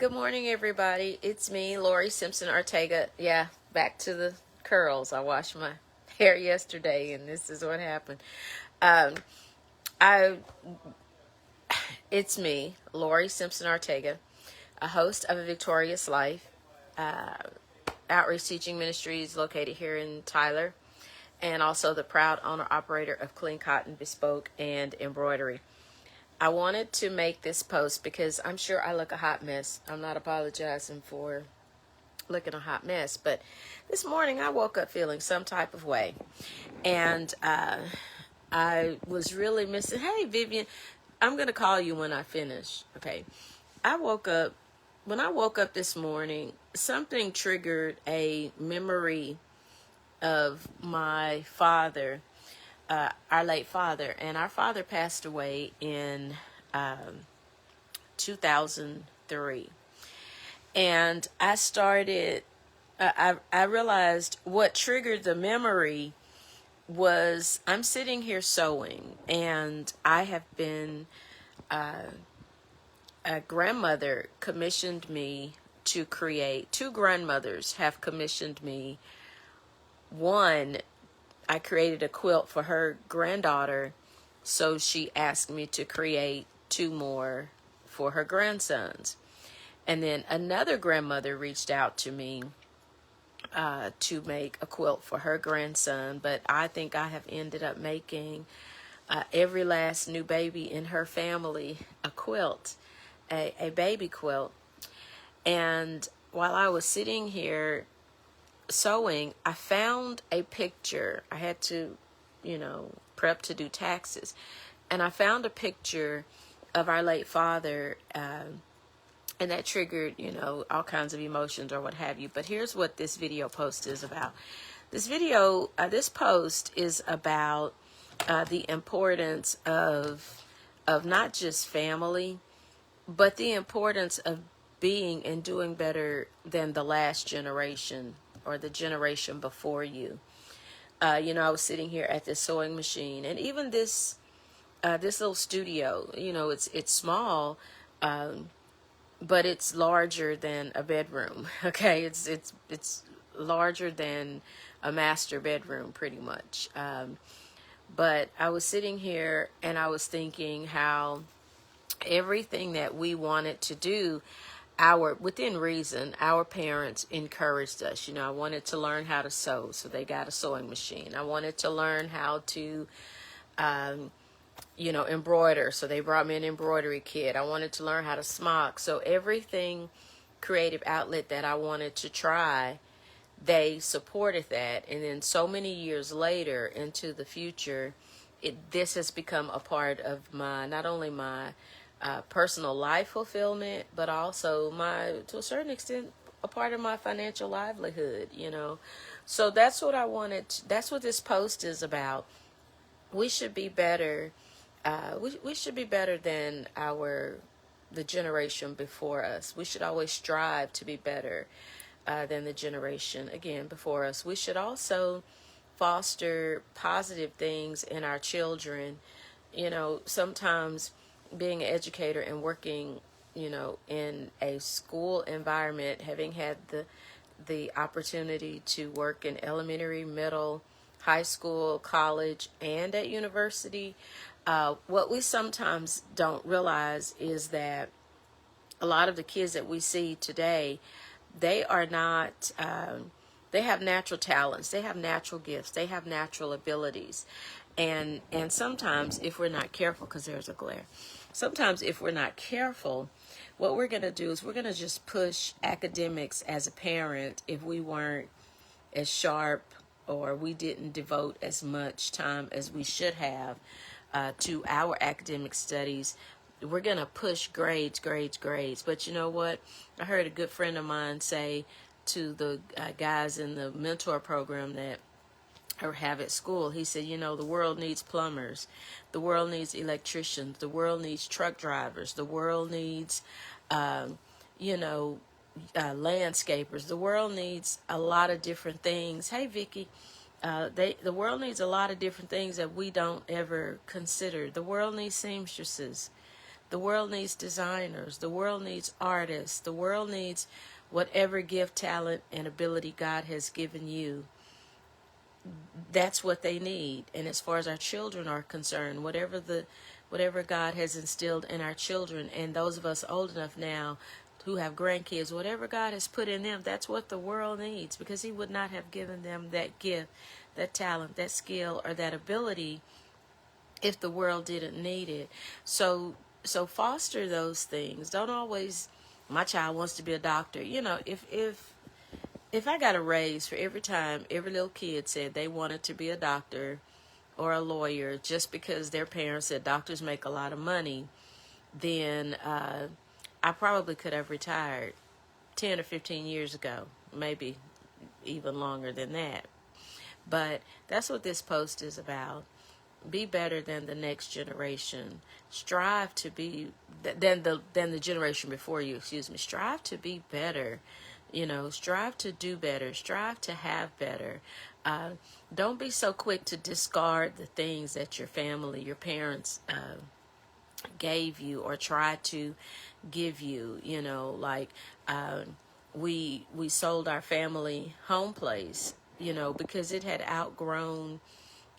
Good morning, everybody. It's me, Lori Simpson Ortega. Yeah, back to the curls. I washed my hair yesterday, and this is what happened. Um, I, it's me, Lori Simpson Ortega, a host of A Victorious Life, uh, outreach teaching ministries located here in Tyler, and also the proud owner operator of Clean Cotton Bespoke and Embroidery. I wanted to make this post because I'm sure I look a hot mess. I'm not apologizing for looking a hot mess, but this morning I woke up feeling some type of way, and I was really missing. Hey, Vivian, I'm gonna call you when I finish. Okay, I woke up. When I woke up this morning, something triggered a memory of my father, our late father, and our father passed away in 2003. And I realized what triggered the memory was I'm sitting here sewing, and I have been, a grandmother commissioned me to create, two grandmothers have commissioned me. One, I created a quilt for her granddaughter, so she asked me to create two more for her grandsons. And then another grandmother reached out to me to make a quilt for her grandson, but I think I have ended up making every last new baby in her family a quilt, a baby quilt. And while I was sitting here sewing, I found a picture. I had to, prep to do taxes. And I found a picture of our late father, and that triggered, all kinds of emotions or what have you. But here's what this video post is about. This post is about the importance of not just family, but the importance of being and doing better than the last generation or the generation before you. I was sitting here at this sewing machine, and even this little studio, it's small, but it's larger than a bedroom. Okay, it's larger than a master bedroom, pretty much. But I was sitting here and I was thinking how everything that we wanted to do, within reason, our parents encouraged us. I wanted to learn how to sew, so they got a sewing machine. I wanted to learn how to embroider, so they brought me an embroidery kit. I wanted to learn how to smock. So everything creative outlet that I wanted to try, they supported that. And then so many years later into the future, this has become a part of not only my personal life fulfillment, but also to a certain extent, a part of my financial livelihood, So that's what I wanted. That's what this post is about. We should be better. We should be better than the generation before us. We should always strive to be better than the generation, again, before us. We should also foster positive things in our children. Sometimes being an educator and working, in a school environment, having had the opportunity to work in elementary, middle, high school, college, and at university, what we sometimes don't realize is that a lot of the kids that we see today, they are not, they have natural talents, they have natural gifts, they have natural abilities. And sometimes if we're not careful, because there's a glare, sometimes if we're not careful, what we're going to do is we're going to just push academics as a parent if we weren't as sharp or we didn't devote as much time as we should have to our academic studies. We're going to push grades. But you know what? I heard a good friend of mine say to the guys in the mentor program that or have at school, he said, the world needs plumbers, the world needs electricians, the world needs truck drivers, the world needs, landscapers, the world needs a lot of different things. Hey, Vicky, the world needs a lot of different things that we don't ever consider. The world needs seamstresses. The world needs designers. The world needs artists. The world needs whatever gift, talent, and ability God has given you. That's what they need. And as far as our children are concerned, whatever God has instilled in our children, and those of us old enough now who have grandkids, whatever God has put in them, that's what the world needs, because he would not have given them that gift, that talent, that skill, or that ability if the world didn't need it. So foster those things. Don't always, my child wants to be a doctor. You know, if I got a raise for every time every little kid said they wanted to be a doctor or a lawyer just because their parents said doctors make a lot of money, then I probably could have retired 10 or 15 years ago, maybe even longer than that. But that's what this post is about. Be better than the next generation. Strive to be than the generation before you. Excuse me. Strive to be better. You know, strive to do better. Strive to have better. Don't be so quick to discard the things that your family, your parents gave you or tried to give you. You know, like we sold our family home place, you know, because it had outgrown.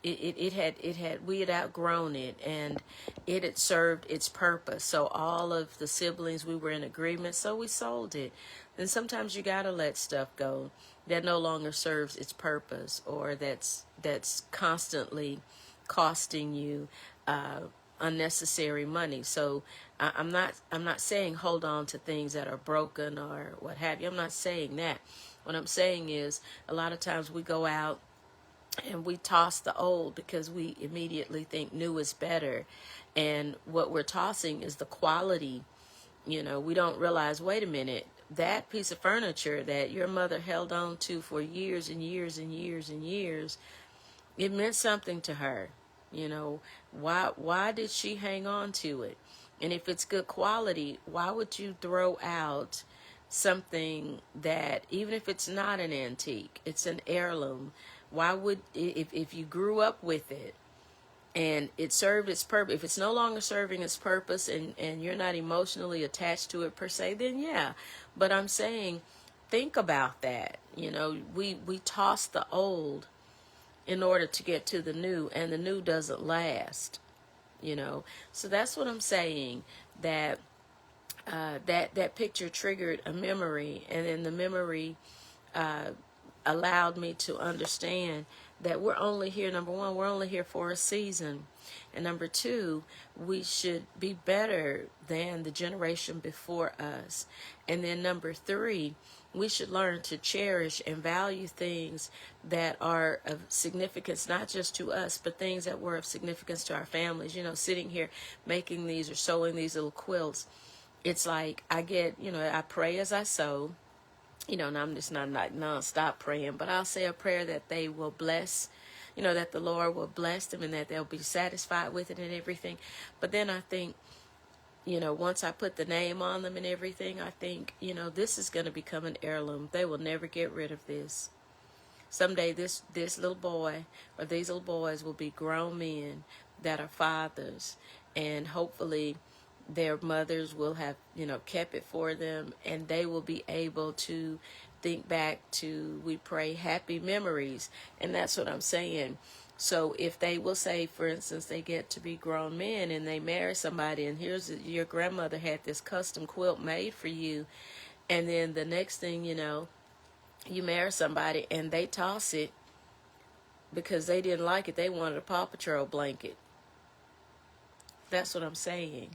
We had outgrown it, and it had served its purpose. So all of the siblings, we were in agreement, so we sold it. Then sometimes you gotta let stuff go that no longer serves its purpose, or that's constantly costing you unnecessary money. So I'm not saying hold on to things that are broken or what have you. I'm not saying that. What I'm saying is a lot of times we go out and we toss the old because we immediately think new is better. And what we're tossing is the quality. You know, we don't realize, wait a minute, that piece of furniture that your mother held on to for years and years and years and years, it meant something to her. You know, why did she hang on to it? And if it's good quality, why would you throw out something that, even if it's not an antique, it's an heirloom? Why would, if you grew up with it and it served its purpose, if it's no longer serving its purpose and you're not emotionally attached to it per se, then yeah. But I'm saying, think about that. You know, we toss the old in order to get to the new, and the new doesn't last, you know. So that's what I'm saying, that that picture triggered a memory, and then the memory allowed me to understand that we're only here, number one, we're only here for a season. And number two, we should be better than the generation before us. And then number three, we should learn to cherish and value things that are of significance, not just to us, but things that were of significance to our families. You know, sitting here making these or sewing these little quilts, it's like I get, you know, I pray as I sew. You know, and I'm just not non-stop praying, but I'll say a prayer that they will bless, you know, that the Lord will bless them and that they'll be satisfied with it and everything. But then I think, you know, once I put the name on them and everything, I think, you know, this is going to become an heirloom. They will never get rid of this. Someday this little boy or these little boys will be grown men that are fathers, and hopefully their mothers will have, you know, kept it for them, and they will be able to think back to, we pray, happy memories. And that's what I'm saying. So if they will say, for instance, they get to be grown men and they marry somebody, and here's your grandmother had this custom quilt made for you, and then the next thing you know, you marry somebody and they toss it because they didn't like it. They wanted a Paw Patrol blanket. That's what I'm saying.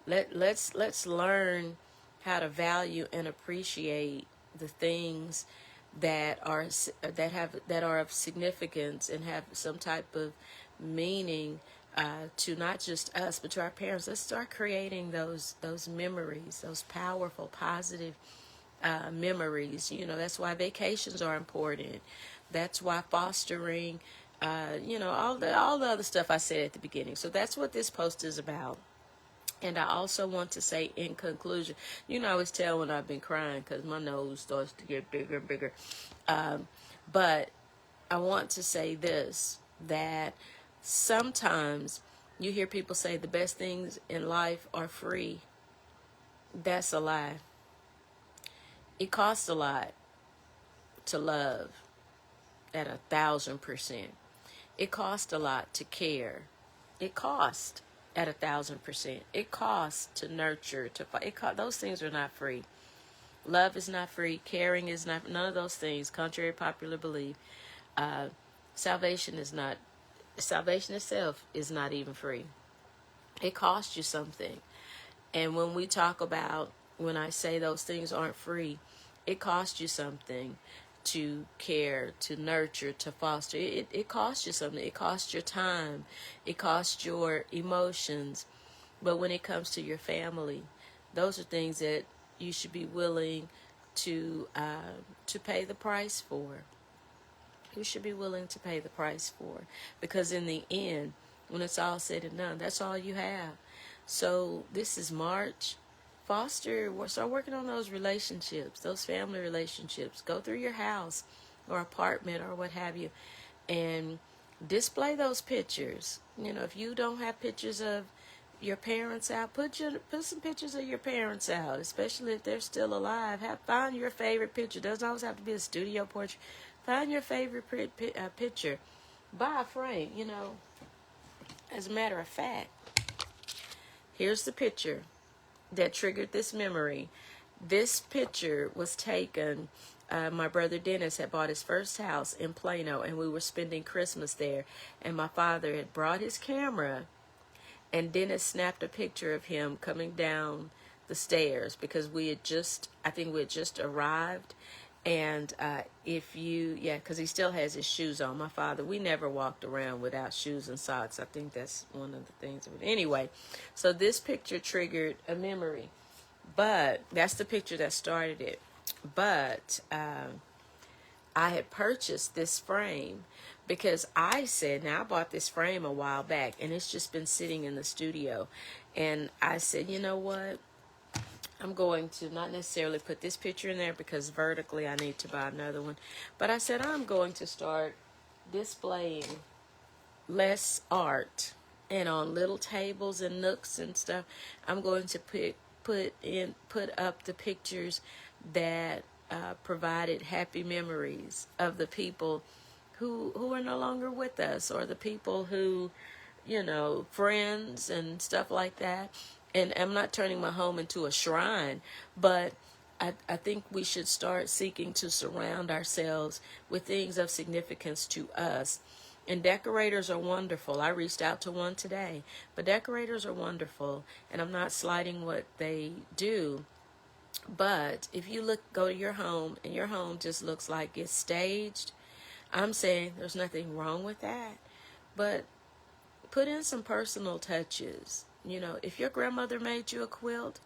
Let's learn how to value and appreciate the things that are of significance and have some type of meaning to not just us but to our parents. Let's start creating those memories, those powerful, positive memories. You know, that's why vacations are important. That's why fostering, you know, all the other stuff I said at the beginning. So that's what this post is about. And I also want to say in conclusion, you know, I always tell when I've been crying because my nose starts to get bigger and bigger. But I want to say this, that sometimes You hear people say the best things in life are free. That's a lie. It costs a lot to love at 1,000%. It costs a lot to care. It costs at 1,000%. It costs to nurture, those things are not free. Love is not free. Caring is not. None of those things, contrary to popular belief. Uh, salvation is not. Salvation itself is not even free. It costs you something. And when we talk about, when I say those things aren't free, it costs you something to care, to nurture, to foster. It costs you something. It costs your time. It costs your emotions. But when it comes to your family, those are things that you should be willing to pay the price for. You should be willing to pay the price for. Because in the end, when it's all said and done, that's all you have. So this is March. Start working on those relationships, those family relationships. Go through your house or apartment or what have you, and display those pictures. You know, if you don't have pictures of your parents out, put some pictures of your parents out, especially if they're still alive. Find your favorite picture. Doesn't always have to be a studio portrait. Find your favorite picture. Buy a frame. You know, as a matter of fact, here's the picture that triggered this memory. This picture was taken. My brother Dennis had bought his first house in Plano, and we were spending Christmas there. And my father had brought his camera, and Dennis snapped a picture of him coming down the stairs because I think we had just arrived. And because he still has his shoes on. My father, we never walked around without shoes and socks. I think that's one of the things. Anyway, so this picture triggered a memory. But that's the picture that started it. But I had purchased this frame because I bought this frame a while back, and it's just been sitting in the studio. And I said, you know what? I'm going to not necessarily put this picture in there because vertically I need to buy another one. But I said I'm going to start displaying less art, and on little tables and nooks and stuff, I'm going to put up the pictures that provided happy memories of the people who are no longer with us, or the people who, friends and stuff like that. And I'm not turning my home into a shrine, but I think we should start seeking to surround ourselves with things of significance to us. And decorators are wonderful. I reached out to one today, but decorators are wonderful, and I'm not slighting what they do. But if you go to your home, and your home just looks like it's staged, I'm saying there's nothing wrong with that, but put in some personal touches. If your grandmother made you a quilt,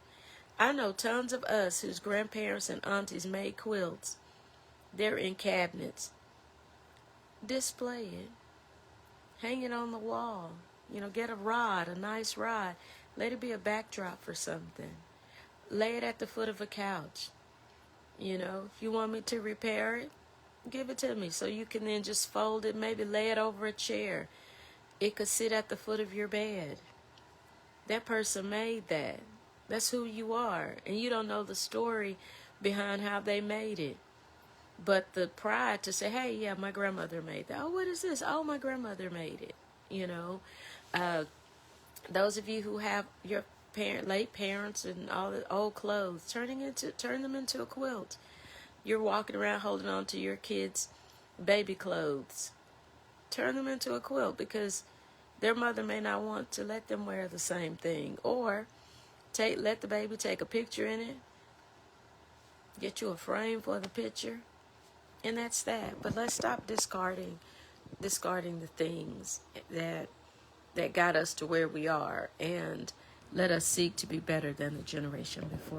I know tons of us whose grandparents and aunties made quilts. They're in cabinets. Display it. Hang it on the wall. Get a nice rod. Let it be a backdrop for something. Lay it at the foot of a couch. If you want me to repair it, give it to me so you can then just fold it, maybe lay it over a chair. It could sit at the foot of your bed. That person made that. That's who you are. And you don't know the story behind how they made it. But the pride to say, hey, yeah, my grandmother made that. Oh, what is this? Oh, my grandmother made it. Those of you who have your late parents and all the old clothes, turn them into a quilt. You're walking around holding on to your kids' baby clothes. Turn them into a quilt, because their mother may not want to let them wear the same thing. Or let the baby take a picture in it. Get you a frame for the picture. And that's that. But let's stop discarding the things that got us to where we are, and let us seek to be better than the generation before.